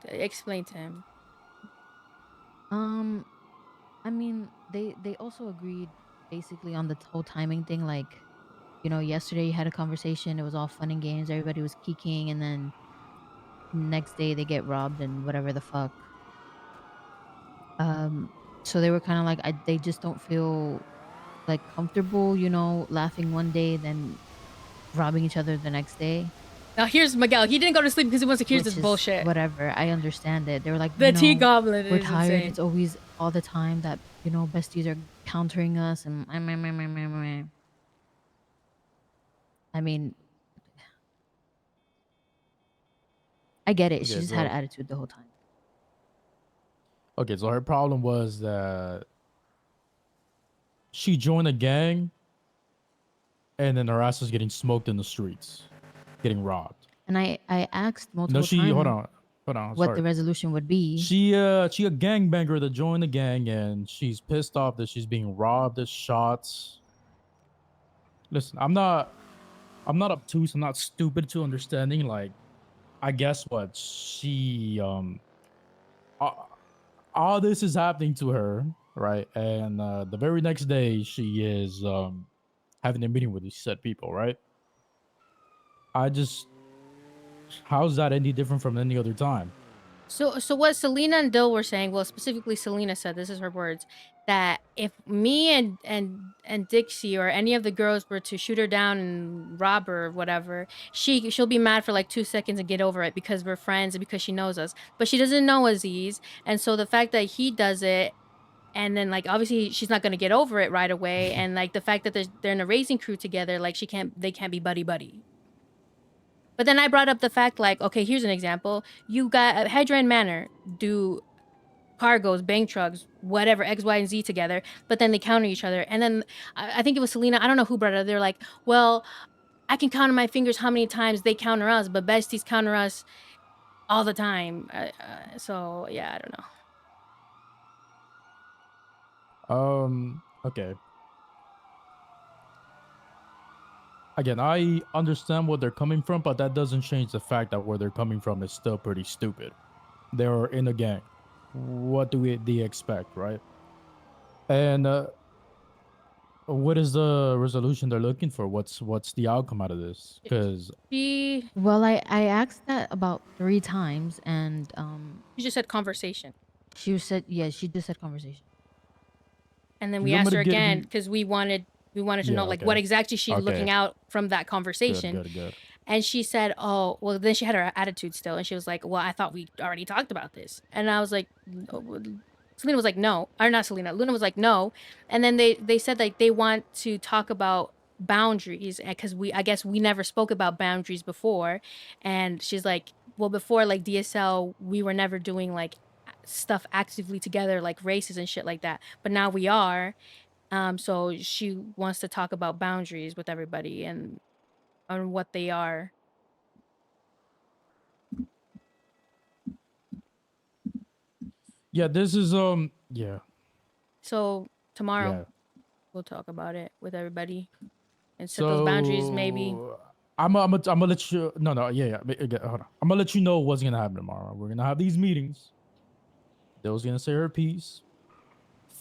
Explain to him. I mean, they also agreed basically on the whole timing thing. Like, you know, yesterday you had a conversation. It was all fun and games. Everybody was kicking, and then next day they get robbed and whatever the fuck. Um, so they were kind of like, they just don't feel like comfortable, you know, laughing one day, then robbing each other the next day. Now here's Miguel. He didn't go to sleep because he wants to hear this Which is bullshit. whatever. I understand it. They were like, The you T know, Goblin we're is tired. insane. It's always all the time that, you know, besties are countering us and meh, meh, meh, meh, meh, meh. I mean, I get it. She Okay, just had so an attitude the whole time. okay, so her problem was that she joined a gang, and then her ass was getting smoked in the streets, getting robbed. And I asked No, multiple she times hold on, what sorry. the resolution would be. She a gangbanger that joined the gang, and she's pissed off that she's being robbed, at shots. Listen, I'm not obtuse. I'm not stupid to understanding. Like, I guess what she all this is happening to her, right? And the very next day, she is having a meeting with these said people, right? I just, how's that any different from any other time? So what Selena and Dill were saying, well, specifically Selena said, this is her words, that if me and Dixie or any of the girls were to shoot her down and rob her or whatever, she'll be mad for like 2 seconds and get over it because we're friends and because she knows us. But she doesn't know Aziz, and so the fact that he does it, and then like obviously she's not gonna get over it right away, and like the fact that they're in a racing crew together, like they can't be buddy buddy. But then I brought up the fact, like, okay, here's an example. You got Hydra and Manor do cargoes, bank trucks, whatever, X, Y, and Z together, but then they counter each other. And then I think it was Selena, I don't know who brought it up. They're like, well, I can count on my fingers how many times they counter us, but besties counter us all the time. So, yeah, I don't know. Okay. Again, I understand where they're coming from, but that doesn't change the fact that where they're coming from is still pretty stupid. They're in a gang. What do they expect, right? And what is the resolution they're looking for? What's the outcome out of this? Because She, Well, I asked that about 3 times, and she just said conversation. she said, yeah, she just said conversation. And then you we want me asked to her give again you? because we wanted to Yeah. know like what Okay. exactly she's Okay. looking out from that Good. conversation. Good. Good. And she said, oh, well, then she had her attitude still. And she was like, well, I thought we already talked about this. And I was like, no. Selena was like, no. Or not Selena. Luna was like, no. And then they said like they want to talk about boundaries because I guess we never spoke about boundaries before. And she's like, well, before like DSL, we were never doing like stuff actively together, like races and shit like that. But now we are. So she wants to talk about boundaries with everybody and on what they are. Yeah. This is Yeah. So tomorrow Yeah. we'll talk about it with everybody and set those boundaries maybe. So I'm gonna let you. No. No. Yeah. Yeah. Hold on. I'm gonna let you know what's gonna happen tomorrow. We're gonna have these meetings. Dill's gonna say her piece.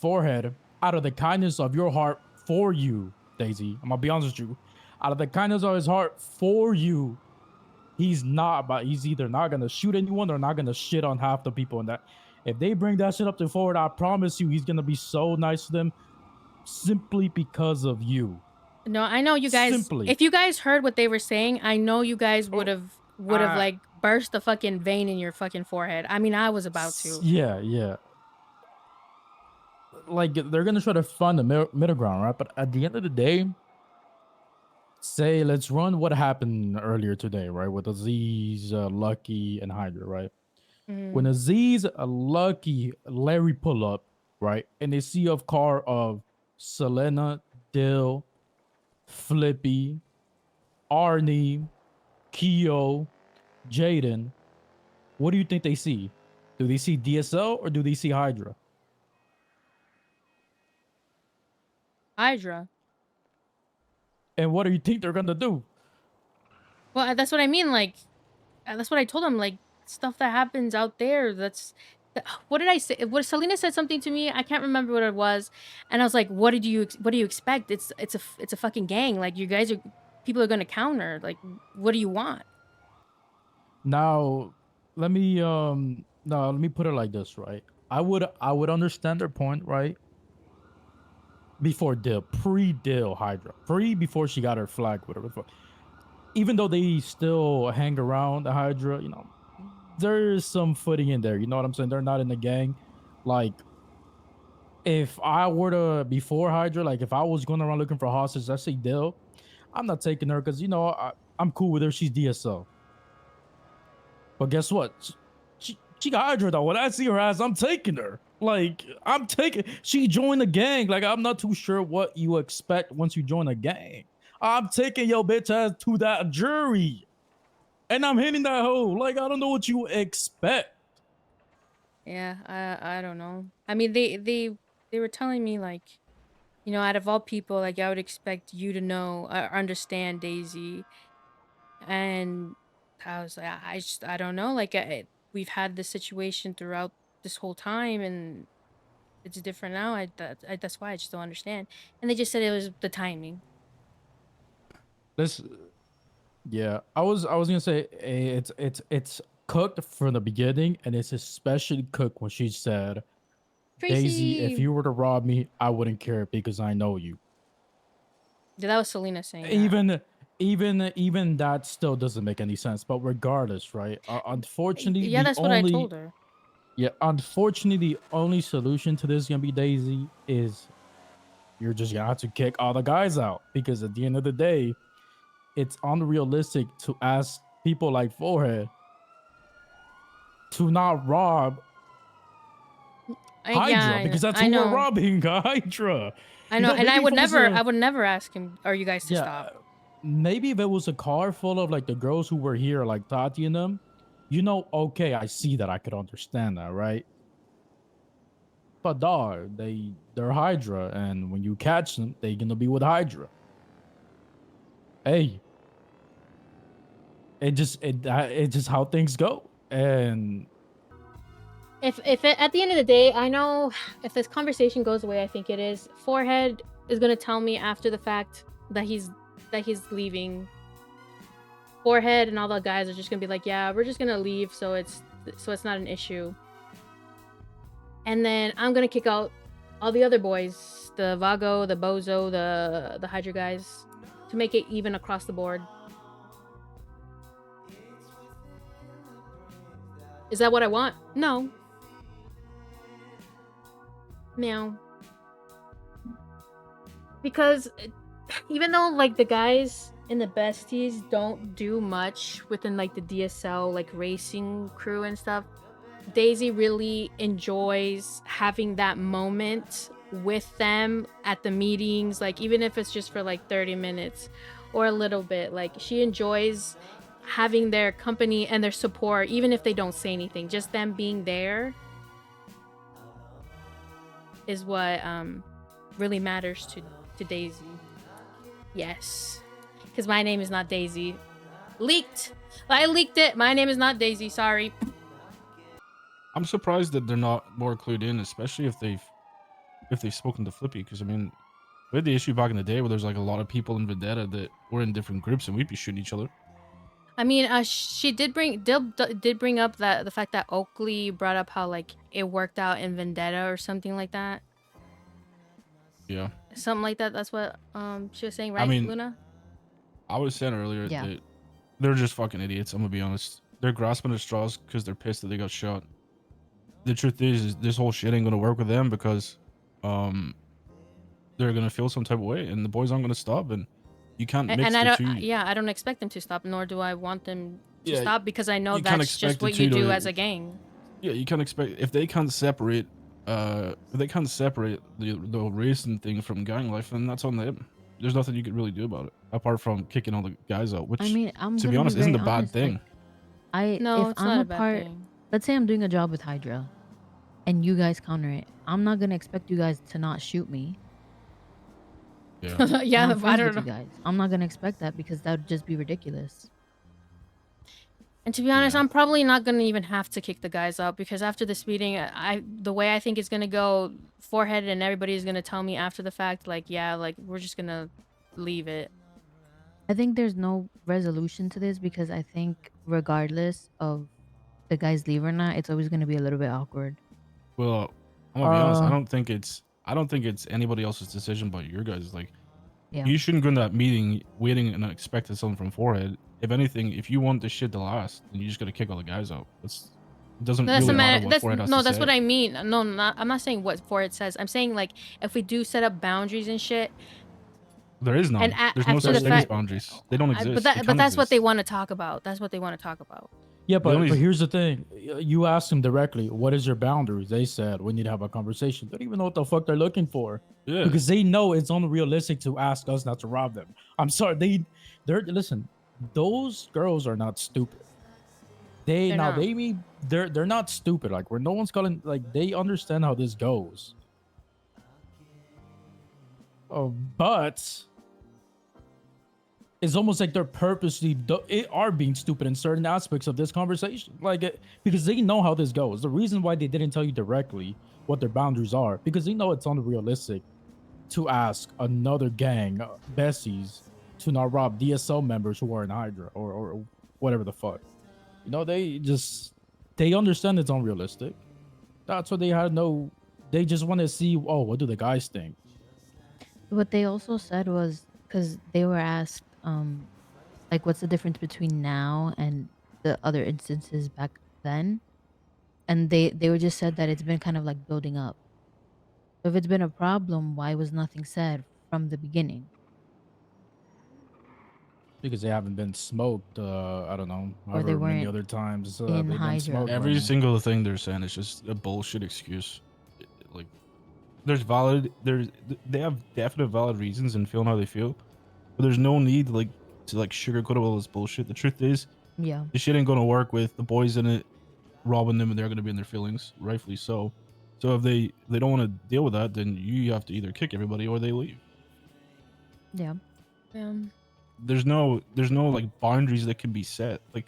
Forehead, out of the kindness of your heart for you, Daisy. I'm gonna be honest with you. Out of the kindness of his heart for you, he's either not gonna shoot anyone or not gonna shit on half the people in that. If they bring that shit up to forward, I promise you he's gonna be so nice to them simply because of you. No, I know you guys. Simply. If you guys heard what they were saying, I know you guys Oh, would have like burst the fucking vein in your fucking forehead. I mean, I was about to. yeah, yeah. Like they're gonna try to find the middle ground, right? But at the end of the day, say let's run what happened earlier today, right? With Aziz, Lucky, and Hydra, right? When Mm, Aziz, Lucky, Larry pull up, right, and they see a car of Selena, Dill, Flippy, Arnie, Keo, Jaden, what do you think they see? Do they see DSL or do they see Hydra? Hydra. And what do you think they're gonna do? Well, that's what I mean. Like, that's what I told him. Like, stuff that happens out there. What did I say? What Selena said something to me. I can't remember what it was, and I was like, "What do you expect? It's a fucking gang. Like you guys are people are gonna counter. Like what do you want?" Now, let me no, let me put it like this, right? I would understand their point, right? Before deal, pre-deal Hydra, before she got her flag, whatever. Even though they still hang around the Hydra, there's some footing in there. You know what I'm saying? They're not in the gang. Like, if I were to before Hydra, like if I was going around looking for hostage, I say Dill, I'm not taking her because I'm cool with her. She's DSL. But guess what? She got Hydra though. When I see her ass, I'm taking her. Like I'm taking. She joined the gang. Like I'm not too sure what you expect once you join a gang. I'm taking your bitch ass to that jury, and I'm hitting that hoe. Like I don't know what you expect. Yeah, I don't know. I mean, they were telling me like, out of all people, like I would expect you to know or understand Daisy, and I was like, I don't know. Like we've had this situation throughout this whole time, and it's different now. That's why I just don't understand. And they just said it was the timing. This, yeah, I was gonna say it's cooked from the beginning, and it's especially cooked when she said, "Daisy, if Tracy, you were to rob me, I wouldn't care because I know you." yeah, that was Selena saying that. Even that still doesn't make any sense. But regardless, right? Unfortunately, Yeah, that's what I told her. the only solution to this is gonna be Daisy is you're just gonna have to kick all the guys out because at the end of the day, it's unrealistic to ask people like Forehead to not rob Hydra Yeah, because that's I who we're know. robbing, Hydra. I know, and Maybe if it was I a would never ask him or you guys to yeah, stop. maybe if it was a car full of like the girls who were here, like Tati and them, okay, I see that, I could understand that, right? But dog, they're Hydra, and when you catch them, they gonna be with Hydra. Hey, it's just how things go, and If it, at the end of the day, I know if this conversation goes away, I think it is. Forehead is gonna tell me after the fact that he's leaving. Forehead and all the guys are just gonna be like, yeah, we're just gonna leave, so it's not an issue. And then I'm gonna kick out all the other boys, the Vago, the Bozo, the Hydra guys, to make it even across the board. Is that what I want? No. Meow. Because even though like the guys in the besties don't do much within like the DSL like racing crew and stuff, Daisy really enjoys having that moment with them at the meetings, like even if it's just for like 30 minutes or a little bit. Like she enjoys having their company and their support, even if they don't say anything. Just them being there is what really matters to Daisy. Yes. Because my name is not Daisy. Leaked! I leaked it. My name is not Daisy. Sorry. I'm surprised that they're not more clued in, especially if they've spoken to Flippy. Because I mean, we had the issue back in the day where there's like a lot of people in Vendetta that were in different groups and we'd be shooting each other. I mean, she did bring up that the fact that Oakley brought up how like it worked out in Vendetta or something like that. Yeah. Something like that. That's what she was saying, right, I mean, Luna? I was saying earlier Yeah. that they're just fucking idiots. I'm gonna be honest. They're grasping at straws because they're pissed that they got shot. The truth is this whole shit ain't gonna work with them because, they're gonna feel some type of way, and the boys aren't gonna stop. And you can't mix And I the don't. two. Yeah, I don't expect them to stop, nor do I want them to Yeah, stop because I know you can't that's expect just the what you two do to. as a gang. Yeah, you can't expect if they can't separate. If they can't separate the racing thing from gang life, then that's on them. There's nothing you could really do about it apart from kicking all the guys out, which, I mean, I'm to be gonna be honest, isn't very a bad honest. thing. Like, No, if it's I'm not a a bad part, thing. let's say I'm doing a job with Hydra, and you guys counter it. I'm not gonna expect you guys to not shoot me. Yeah. And I'm I friends don't with you know. guys. I'm not gonna expect that because that would just be ridiculous. And to be honest, Yeah. I'm probably not gonna even have to kick the guys out because after this meeting, the way I think it's gonna go, forehead and everybody's gonna tell me after the fact, like, yeah, like we're just gonna leave it. I think there's no resolution to this because I think regardless of the guys leave or not, it's always going to be a little bit awkward. Well, I'm gonna be honest. Uh, I don't think it's anybody else's decision but your guys. Like, Yeah. you shouldn't go into that meeting waiting and expecting something from forehead. If anything, if you want this shit to last, then you just gotta kick all the guys out. It doesn't That's really the matter man. what That's forehead has no. to That's say. what I mean. No, I'm not saying what forehead says. I'm saying like if we do set up boundaries and shit, There is none. and There's no after such the thing as fact, boundaries. They don't exist. but that's what they want to talk about. That's what they want to talk about. yeah, The only- but here's the thing. You asked them directly, what is your boundaries? They said, we need to have a conversation. They don't even know what the fuck they're looking for. Yeah. Because they know it's unrealistic to ask us not to rob them. I'm sorry. Listen, those girls are not stupid. They're not. They're not stupid. Like, where no one's calling, like, they understand how this goes. But it's almost like they're purposely are being stupid in certain aspects of this conversation, like because they know how this goes. The reason why they didn't tell you directly what their boundaries are, because they know it's unrealistic to ask another gang bessies to not rob DSL members who are in Hydra or whatever the fuck. You know, they understand it's unrealistic. That's what they just want to see, oh, what do the guys think? What they also said was because they were asked, like, what's the difference between now and the other instances back then? And they were just said that it's been kind of like building up. So if it's been a problem, why was nothing said from the beginning? Because they haven't been smoked, I don't know, Or they however many weren't other times in they've been Hydra. smoked. Every right now. single thing they're saying is just a bullshit excuse. Like, they have definite valid reasons and feeling how they feel, but there's no need to sugarcoat all this bullshit. The truth is, Yeah. this shit ain't gonna work with the boys in it robbing them, and they're gonna be in their feelings, rightfully so. So if they don't want to deal with that, then you have to either kick everybody or they leave. Yeah. There's no like boundaries that can be set. Like,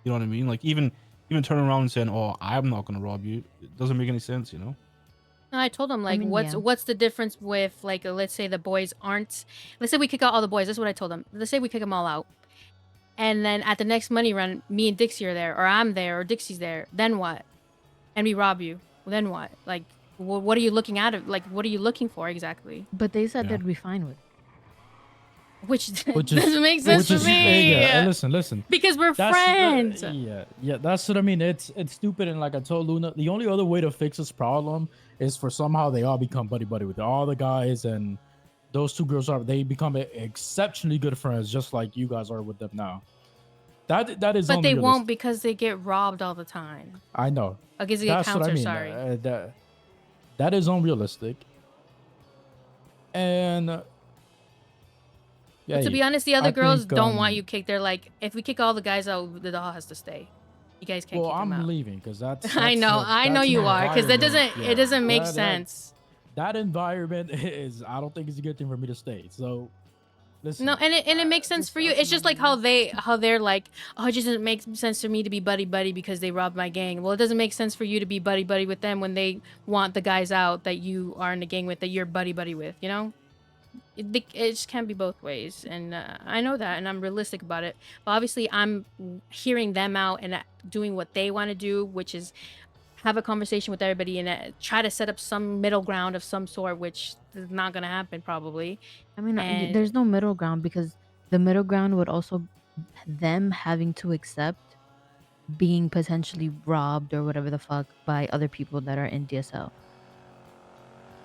you know what I mean? Like, even turning around and saying, "Oh, I'm not gonna rob you," it doesn't make any sense, you know? No, I told them like, mean, yeah. what's the difference with like, let's say the boys aren't. Let's say we kick out all the boys. That's what I told them. Let's say we kick them all out, and then at the next money run, me and Dixie are there, or I'm there, or Dixie's there. Then what? And we rob you. Then what? Like, what are you looking at? Like, what are you looking for exactly? But they said Yeah. they'd be fine with it. Which Which is- doesn't make sense to me. Yeah, listen. Because we're That's friends. yeah, that's what I mean. It's stupid, and like I told Luna, the only other way to fix this problem is for somehow they all become buddy with all the guys, and those two girls they become exceptionally good friends, just like you guys are with them now. That is. But they unrealistic. won't because they get robbed all the time. I know. Because they That's get what I counter, mean. sorry. That is unrealistic. And yeah, But to be honest, the other I girls think, don't want you kicked. They're like, if we kick all the guys out, the doll has to stay. You guys can't well, kick them I'm out. leaving because that's. I know that's you an are, because that environment. doesn't it doesn't make That- sense. That environment is. I don't think it's a good thing for me to stay. So, listen. No, and it makes sense for you. It's just like how they're like, oh, it just doesn't make sense for me to be buddy because they robbed my gang. Well, it doesn't make sense for you to be buddy with them when they want the guys out that you are in the gang with, that you're buddy with. You know, it just can't be both ways, and I know that, and I'm realistic about it. But obviously, I'm hearing them out and doing what they want to do, which is have a conversation with everybody and try to set up some middle ground of some sort, which is not gonna happen probably. I mean, And- there's no middle ground because the middle ground would also them having to accept being potentially robbed or whatever the fuck by other people that are in DSL.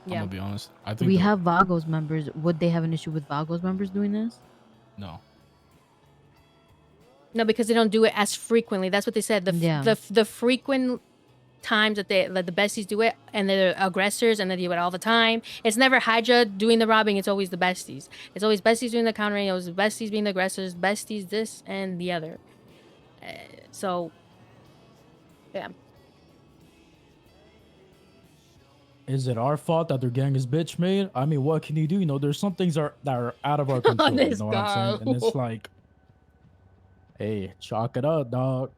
I'm Yeah. gonna be honest. I think We that- have Vagos members. Would they have an issue with Vagos members doing this? no. No, because they don't do it as frequently. That's what they said. Yeah. The frequent times that the besties do it, and they're aggressors, and they do it all the time. It's never Hydra doing the robbing. It's always the besties. It's always besties doing the countering. It was the besties being the aggressors. Besties this and the other. So, yeah. Is it our fault that their gang is bitch made? I mean, what can you do? You know, there's some things that are out of our control. You This know what I'm saying? And guy. it's like, hey, chalk it up, dog.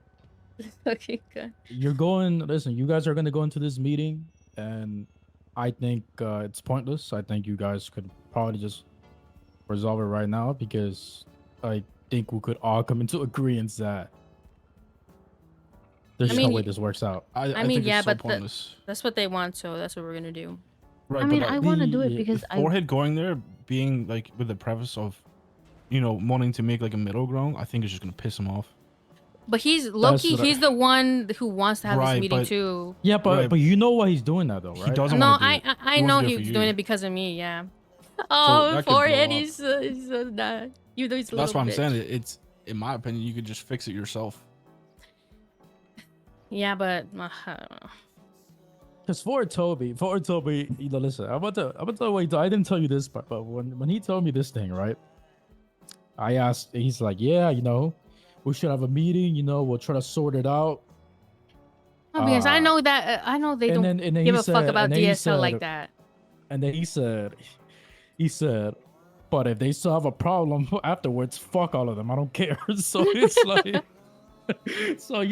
Okay, good. You're going. Listen, you guys are gonna go into this meeting, and I think it's pointless. I think you guys could probably just resolve it right now because I think we could all come into agreement that there's I no mean, way this works out. I I mean, think yeah, it's so but pointless. that's what they want, so that's what we're gonna do. Right, I but mean, like I want to do it because I forehead going there, being like with the preface of, wanting to make like a middle ground, I think it's just gonna piss him off. But he's That's Loki. what I- He's the one who wants to have this Right, meeting but- too. Yeah, but Right. but you know why he's doing that though, He right? doesn't No, want to do it. I He wants know to do it for he's you. doing it because of me. Yeah. Oh, that could blow forehead. up. He's not. You know, he's a That's little what I'm bitch. saying. It's in my opinion, you could just fix it yourself. Yeah, but I don't know. Because for Toby, listen, I'm about to wait. I didn't tell you this, but when he told me this thing, right? I asked. He's like, yeah, we should have a meeting. We'll try to sort it out. No, because I Uh, know that I know they and don't then give he a fuck said- about and then he DSL like said- that. And then he said, but if they still have a problem afterwards, fuck all of them. I don't care. So it's like, so I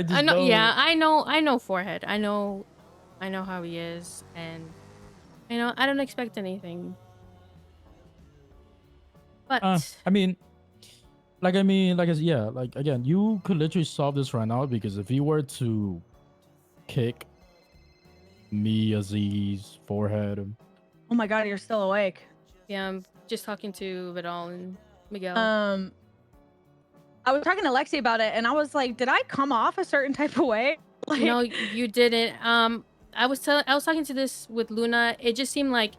just I know. know. Yeah, I know forehead. I know how he is, and I don't expect anything. But I mean, yeah, like again, you could literally solve this right now because if you were to kick me, Aziz, forehead, Oh my god, you're still awake. yeah, I'm just talking to Vidal and Miguel. I was talking to Lexi about it, and I was like, did I come off a certain type of way? Like, No, you didn't. I was talking to this with Luna. It just seemed like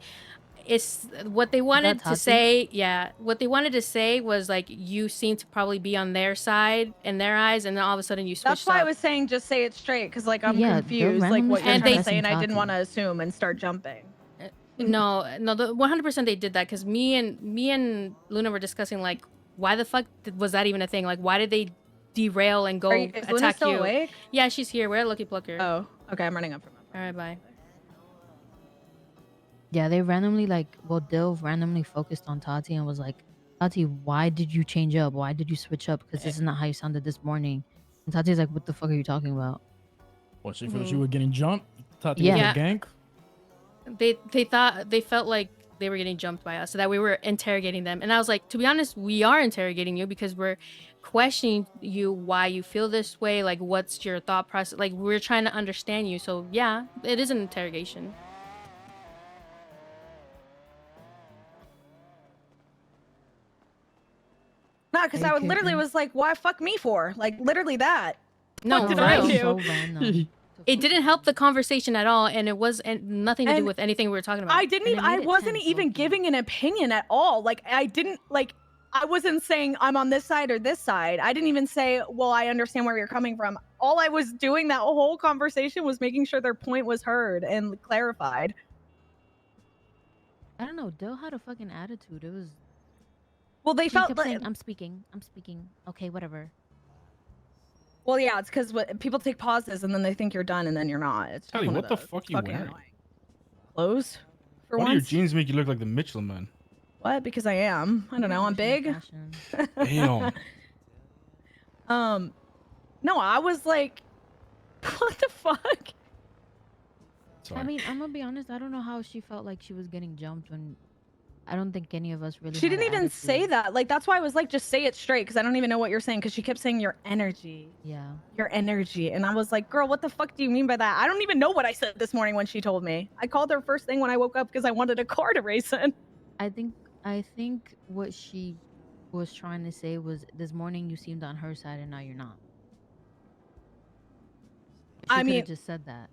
it's what they wanted to Tati? say. Yeah, what they wanted to say was like you seem to probably be on their side in their eyes, and then all of a sudden you switched that's why up. I was saying just say it straight, because like I'm Yeah, they're confused, like randomly what you're And trying they- to say, and I didn't Tati. want to assume and start jumping. No, 100% they did that because me and Luna were discussing like why the fuck was that even a thing? Like why did they derail and go Is Luna attack still you? awake? Yeah, she's here. We're at Lucky Plucker. Oh, okay, I'm running up from All right, bye. Yeah, they randomly Dill randomly focused on Tati and was like, Tati, why did you change up? Why did you switch up? Because this is not how you sounded this morning. And Tati's like, what the fuck are you talking about? What she felt she was getting jumped. Tati Yeah. was Yeah. a gank. They felt like they were getting jumped by us, so that we were interrogating them. And I was like, to be honest, we are interrogating you because we're questioning you why you feel this way. Like, what's your thought process? Like, we're trying to understand you. So yeah, it is an interrogation. No, because I Hey, literally Caitlin. was like, why fuck me for? Like literally that. No, What did for I real. do? So random. It didn't help the conversation at all, and it was nothing to do And with anything we were talking about. I didn't And even it made I it wasn't tense, even low-key. giving an opinion at all. Like I didn't like I wasn't saying I'm on this side or this side. I didn't even say, well, I understand where you're coming from. All I was doing that whole conversation was making sure their point was heard and clarified. I don't know. Dill had a fucking attitude. It was. Well, they She felt kept like saying, I'm speaking. Okay, whatever. well, yeah, it's because people take pauses and then they think you're done and then you're not. It's just Tell you, one of what the those. fuck It's you fucking wearing? annoying. Clothes? For Why do your once? jeans make you look like the Michelin Man? What? Because I am. I don't know. I'm big. Damn. No, I was like, what the fuck? Sorry. I mean, I'm gonna be honest. I don't know how she felt like she was getting jumped when I don't think any of us really. She had didn't even say attitude. that. Like, that's why I was like, just say it straight, because I don't even know what you're saying, because she kept saying your energy. Yeah. Your energy. And I was like, girl, what the fuck do you mean by that? I don't even know what I said this morning when she told me. I called her first thing when I woke up because I wanted a car to race in. I think what she was trying to say was this morning you seemed on her side and now you're not. She I coulda mean- just said that.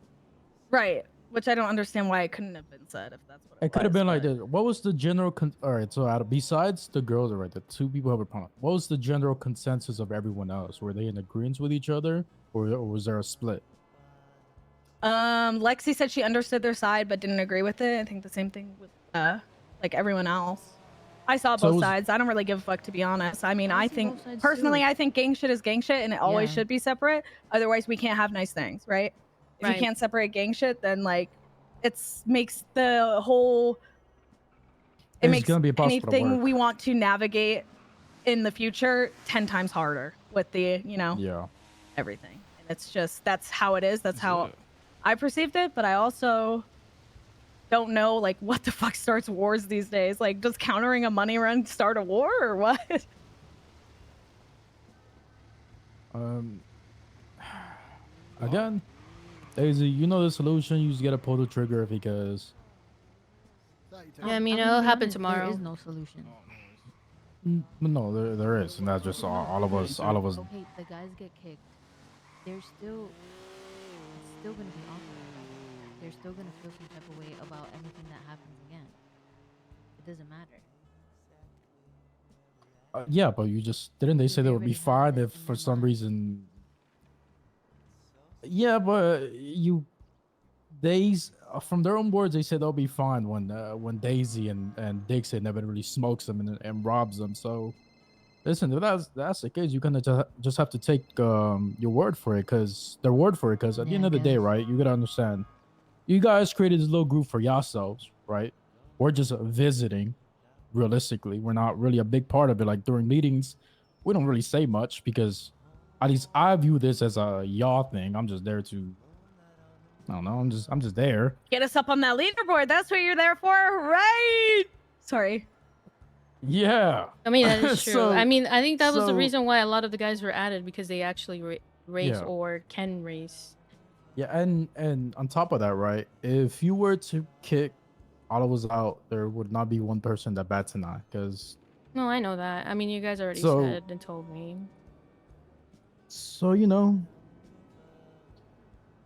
Right. Which I don't understand why it couldn't have been said if that's what It could have was, been like but- this. What was the general? All right, so besides the girls, right, the two people have a problem. What was the general consensus of everyone else? Were they in agreement with each other, or was there a split? Lexi said she understood their side but didn't agree with it. I think the same thing with like everyone else. I saw So it both was- sides. I don't really give a fuck, to be honest. I mean, I I see think both sides personally, too. I think gang shit is gang shit, and it always Yeah. should be separate. Otherwise, we can't have nice things, right? If Right. you can't separate gang shit, then like it's makes the whole it It's makes gonna be impossible to anything work. we want to navigate in the future 10 times harder with the Yeah. everything. And it's just that's how it is. That's Is how it? I perceived it, but I also don't know like what the fuck starts wars these days. Like, does countering a money run start a war or what? Again, Daisy, you know the solution. You just gotta pull the trigger because Yeah, I mean, I'm gonna it'll be happen honest, tomorrow. There is no solution. no, there is, and that's just all of us. All of us. Okay, the guys get kicked. They're still, it's still gonna be awkward. They're still gonna feel some type of way about anything that happens again. It doesn't matter. Yeah, but you just didn't they say they would be already have fine it if in for their some mind. reason. Yeah, but from their own words, they said they'll be fine when Daisy and Dixon inevitably smokes them and robs them. So listen, if that's the case, you kind of just have to take your word for it, because their word for it. Because at the Yeah, end I of the day, guess. right, you gotta understand, you guys created this little group for yourselves, right? We're just visiting. Realistically, we're not really a big part of it. Like during meetings, we don't really say much because at least I view this as a y'all thing. I'm just there to, I don't know. I'm just there. Get us up on that leaderboard. That's what you're there for, right? Sorry. Yeah. I mean, that is true. So- I mean, I think that was the so- reason why a lot of the guys were added, because they actually race Yeah. or can race. Yeah, and on top of that, right? If you were to kick all of us out, there would not be one person that bats an eye, because No, I know that. I mean, you guys already So- said and told me. so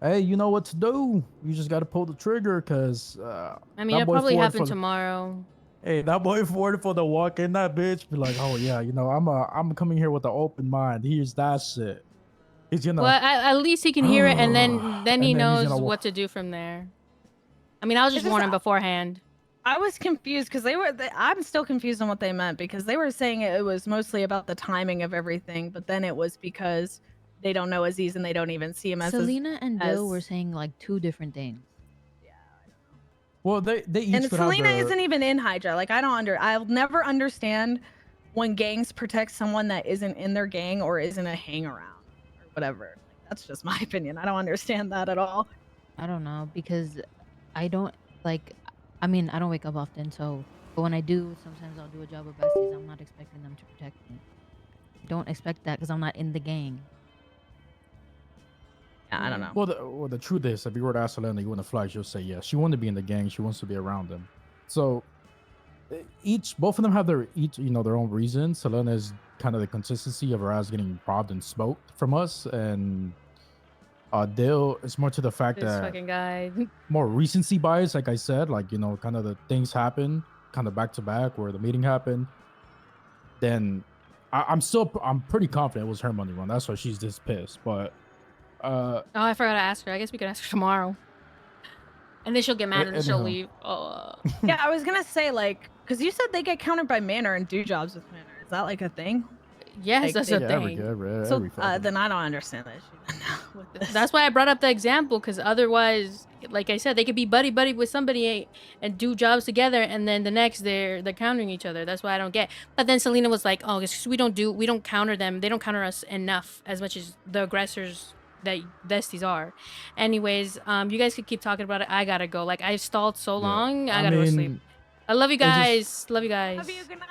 hey, you know what to do. You just got to pull the trigger, because I mean, that it'll boy probably Ford happen for the- tomorrow. Hey, that boy Ford for the walk in that bitch be like, oh yeah, I'm coming here with an open mind. Here's that shit. He's gonna Well, at least he can hear it, and then and he then he's knows gonna what to do from there. I mean, I'll just It's just warn him beforehand. I was confused because I'm still confused on what they meant, because they were saying it was mostly about the timing of everything, but then it was because they don't know Aziz and they don't even see him as Selena and Dill were as- saying like two different things. well, they each And could have Selena their, isn't even in Hydra. Like, I'll never understand when gangs protect someone that isn't in their gang or isn't a hang around or whatever. Like, that's just my opinion. I don't understand that at all. I don't know, because I don't like. I mean, I don't wake up often, so but when I do, sometimes I'll do a job with besties. I'm not expecting them to protect me. I don't expect that because I'm not in the gang. Yeah, I don't know. well, the truth is, if you were to ask Selena, you want to flag, she'll say yes. She wants to be in the gang. She wants to be around them. So both of them have their their own reasons. Selena is kind of the consistency of her ass getting robbed and smoked from us, and Dale is more to the fact This that fucking guy. more recency bias, like I said, like kind of the things happen kind of back to back where the meeting happened. Then I'm pretty confident it was her money run. That's why she's this pissed. But Oh, I forgot to ask her. I guess we could ask her tomorrow. And then she'll get mad and then she'll anyhow. leave. Oh. Yeah, I was gonna say, like, because you said they get countered by Manor and do jobs with Manor. Is that like a thing? Yes, Like, that's they- a yeah, thing. every So fucking- then I don't understand that shit. with this. That's why I brought up the example, because otherwise, like I said, they could be buddy with somebody and do jobs together, and then the next they're countering each other. That's why I don't get. But then Selena was like, "Oh, it's 'cause we don't counter them. They don't counter us enough as much as the aggressors that besties are." Anyways, you guys could keep talking about it. I gotta go. Like, I've stalled so Yeah. long. I gotta go sleep. mean, I love you it just- guys. Love you guys. Love you. Good night.